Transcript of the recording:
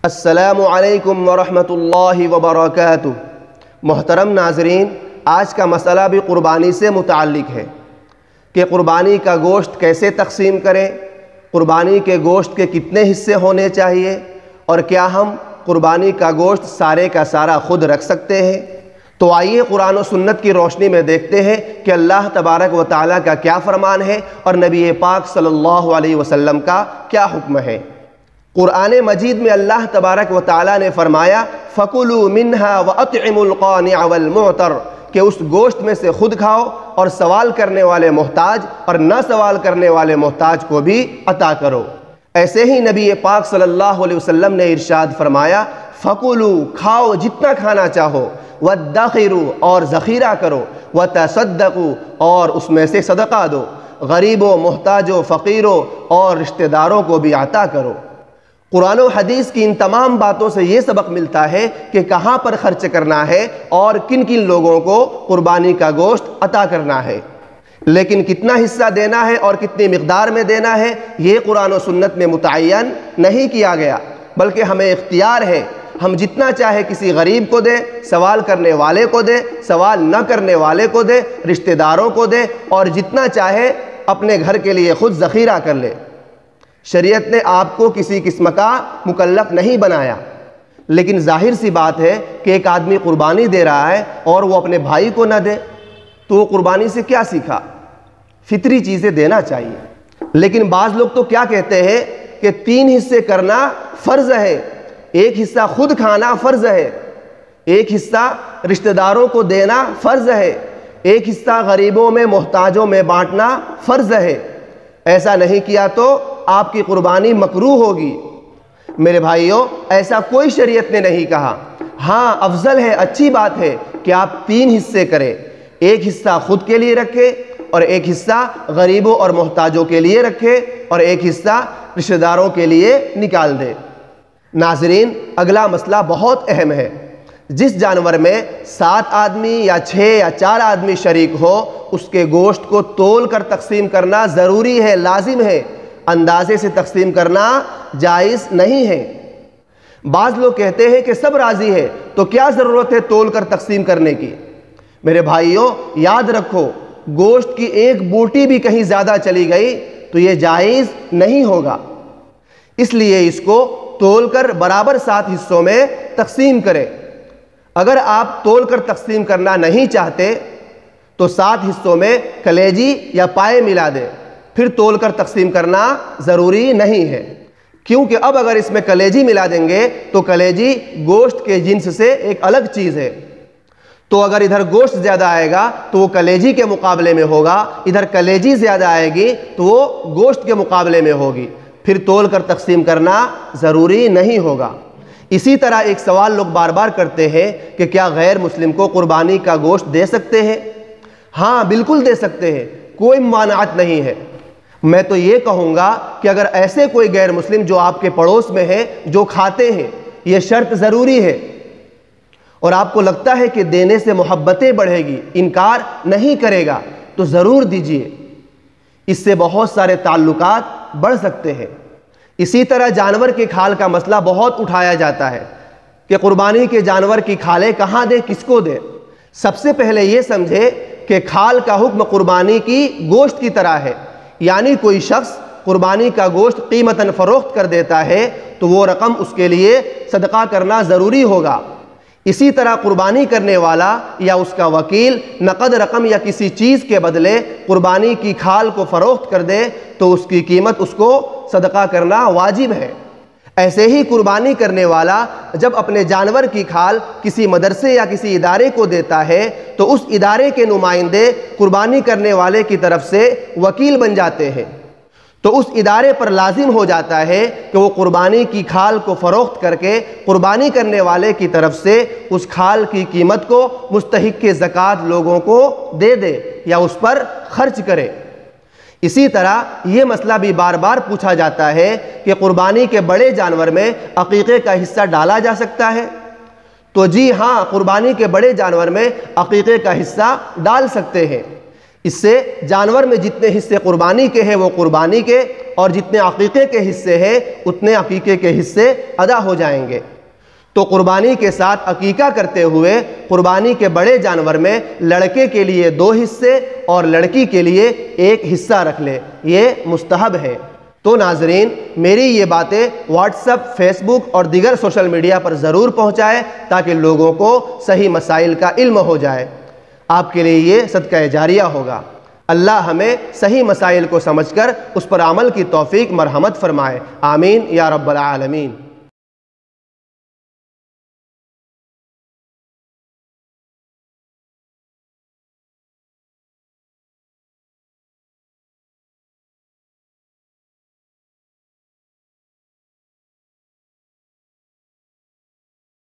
السلام علیکم ورحمۃ اللہ وبرکاتہ۔ محترم ناظرین، آج کا مسئلہ بھی قربانی سے متعلق ہے کہ قربانی کا گوشت کیسے تقسیم کریں، قربانی کے گوشت کے کتنے حصے ہونے چاہیے، اور کیا ہم قربانی کا گوشت سارے کا سارا خود رکھ سکتے ہیں۔ تو آئیے قرآن و سنت کی روشنی میں دیکھتے ہیں کہ اللہ تبارک و تعالیٰ کا کیا فرمان ہے اور نبی پاک صلی اللہ علیہ وسلم کا کیا حکم ہے۔ قرآن مجید میں اللہ تبارک و تعالیٰ نے فرمایا فَكُلُوا مِنْهَا وَأَطْعِمُوا الْقَانِعَ وَالْمُعْتَرَ کہ اس گوشت میں سے خود کھاؤ اور سوال کرنے والے محتاج اور نہ سوال کرنے والے محتاج کو بھی عطا کرو۔ ایسے ہی نبی پاک صلی اللہ علیہ وسلم نے ارشاد فرمایا فَكُلُوا کھاؤ جتنا کھانا چاہو، وَادَّخِرُوا اور ذخیرہ کرو، وَتَصَدَّقُوا اور اس میں سے صدقہ دو، غریبوں، محتاجوں، فقیروں اور رشتہ داروں کو بھی عطا کرو۔ قرآن و حدیث کی ان تمام باتوں سے یہ سبق ملتا ہے کہ کہاں پر خرچ کرنا ہے اور کن کن لوگوں کو قربانی کا گوشت عطا کرنا ہے، لیکن کتنا حصہ دینا ہے اور کتنی مقدار میں دینا ہے یہ قرآن و سنت میں متعین نہیں کیا گیا، بلکہ ہمیں اختیار ہے، ہم جتنا چاہے کسی غریب کو دے، سوال کرنے والے کو دے، سوال نہ کرنے والے کو دے، رشتہ داروں کو دے، اور جتنا چاہے اپنے گھر کے لیے خود ذخیرہ کر لے۔ شریعت نے آپ کو کسی قسم کا مکلف نہیں بنایا، لیکن ظاہر سی بات ہے کہ ایک آدمی قربانی دے رہا ہے اور وہ اپنے بھائی کو نہ دے تو وہ قربانی سے کیا سیکھا؟ فطری چیزیں دینا چاہیے۔ لیکن بعض لوگ تو کیا کہتے ہیں کہ 3 حصے کرنا فرض ہے، ایک حصہ خود کھانا فرض ہے، ایک حصہ رشتہ داروں کو دینا فرض ہے، ایک حصہ غریبوں میں محتاجوں میں بانٹنا فرض ہے۔ ایسا نہیں کیا تو آپ کی قربانی مکروہ ہوگی۔ میرے بھائیوں، ایسا کوئی شریعت نے نہیں کہا۔ ہاں، افضل ہے، اچھی بات ہے کہ آپ 3 حصے کریں، ایک حصہ خود کے لیے رکھے اور ایک حصہ غریبوں اور محتاجوں کے لیے رکھے اور ایک حصہ رشتہ داروں کے لیے نکال دے۔ ناظرین، اگلا مسئلہ بہت اہم ہے۔ جس جانور میں 7 آدمی یا 6 یا 4 آدمی شریک ہو، اس کے گوشت کو تول کر تقسیم کرنا ضروری ہے، لازم ہے، اندازے سے تقسیم کرنا جائز نہیں ہے۔ بعض لوگ کہتے ہیں کہ سب راضی ہے تو کیا ضرورت ہے تول کر تقسیم کرنے کی؟ میرے بھائیوں، یاد رکھو، گوشت کی ایک بوٹی بھی کہیں زیادہ چلی گئی تو یہ جائز نہیں ہوگا، اس لیے اس کو تول کر برابر 7 حصوں میں تقسیم کریں۔ اگر آپ تول کر تقسیم کرنا نہیں چاہتے تو 7 حصوں میں کلیجی یا پائے ملا دیں، پھر تول کر تقسیم کرنا ضروری نہیں ہے، کیونکہ اب اگر اس میں کلیجی ملا دیں گے تو کلیجی گوشت کے جنس سے ایک الگ چیز ہے، تو اگر ادھر گوشت زیادہ آئے گا تو وہ کلیجی کے مقابلے میں ہوگا، ادھر کلیجی زیادہ آئے گی تو وہ گوشت کے مقابلے میں ہوگی، پھر تول کر تقسیم کرنا ضروری نہیں ہوگا۔ اسی طرح ایک سوال لوگ بار بار کرتے ہیں کہ کیا غیر مسلم کو قربانی کا گوشت دے سکتے ہیں؟ ہاں، بالکل دے سکتے ہیں، کوئی ممانعت نہیں ہے۔ میں تو یہ کہوں گا کہ اگر ایسے کوئی غیر مسلم جو آپ کے پڑوس میں ہے جو کھاتے ہیں، یہ شرط ضروری ہے، اور آپ کو لگتا ہے کہ دینے سے محبتیں بڑھے گی، انکار نہیں کرے گا، تو ضرور دیجیے، اس سے بہت سارے تعلقات بڑھ سکتے ہیں۔ اسی طرح جانور کی کھال کا مسئلہ بہت اٹھایا جاتا ہے کہ قربانی کے جانور کی کھالیں کہاں دیں، کس کو دیں۔ سب سے پہلے یہ سمجھے کہ کھال کا حکم قربانی کی گوشت کی طرح ہے، یعنی کوئی شخص قربانی کا گوشت قیمتاً فروخت کر دیتا ہے تو وہ رقم اس کے لیے صدقہ کرنا ضروری ہوگا۔ اسی طرح قربانی کرنے والا یا اس کا وکیل نقد رقم یا کسی چیز کے بدلے قربانی کی کھال کو فروخت کر دے تو اس کی قیمت اس کو صدقہ کرنا واجب ہے۔ ایسے ہی قربانی کرنے والا جب اپنے جانور کی کھال کسی مدرسے یا کسی ادارے کو دیتا ہے تو اس ادارے کے نمائندے قربانی کرنے والے کی طرف سے وکیل بن جاتے ہیں، تو اس ادارے پر لازم ہو جاتا ہے کہ وہ قربانی کی کھال کو فروخت کر کے قربانی کرنے والے کی طرف سے اس کھال کی قیمت کو مستحق زکوٰۃ لوگوں کو دے دے یا اس پر خرچ کرے۔ اسی طرح یہ مسئلہ بھی بار بار پوچھا جاتا ہے کہ قربانی کے بڑے جانور میں عقیقے کا حصہ ڈالا جا سکتا ہے؟ تو جی ہاں، قربانی کے بڑے جانور میں عقیقے کا حصہ ڈال سکتے ہیں، اس سے جانور میں جتنے حصے قربانی کے ہیں وہ قربانی کے، اور جتنے عقیقے کے حصے ہیں اتنے عقیقے کے حصے ادا ہو جائیں گے۔ تو قربانی کے ساتھ عقیقہ کرتے ہوئے قربانی کے بڑے جانور میں لڑکے کے لیے 2 حصے اور لڑکی کے لیے 1 حصہ رکھ لے، یہ مستحب ہے۔ تو ناظرین، میری یہ باتیں واٹس ایپ، فیس بک اور دیگر سوشل میڈیا پر ضرور پہنچائیں تاکہ لوگوں کو صحیح مسائل کا علم ہو جائے۔ آپ کے لیے یہ صدقہ جاریہ ہوگا۔ اللہ ہمیں صحیح مسائل کو سمجھ کر اس پر عمل کی توفیق مرحمت فرمائے، آمین یا رب العالمین۔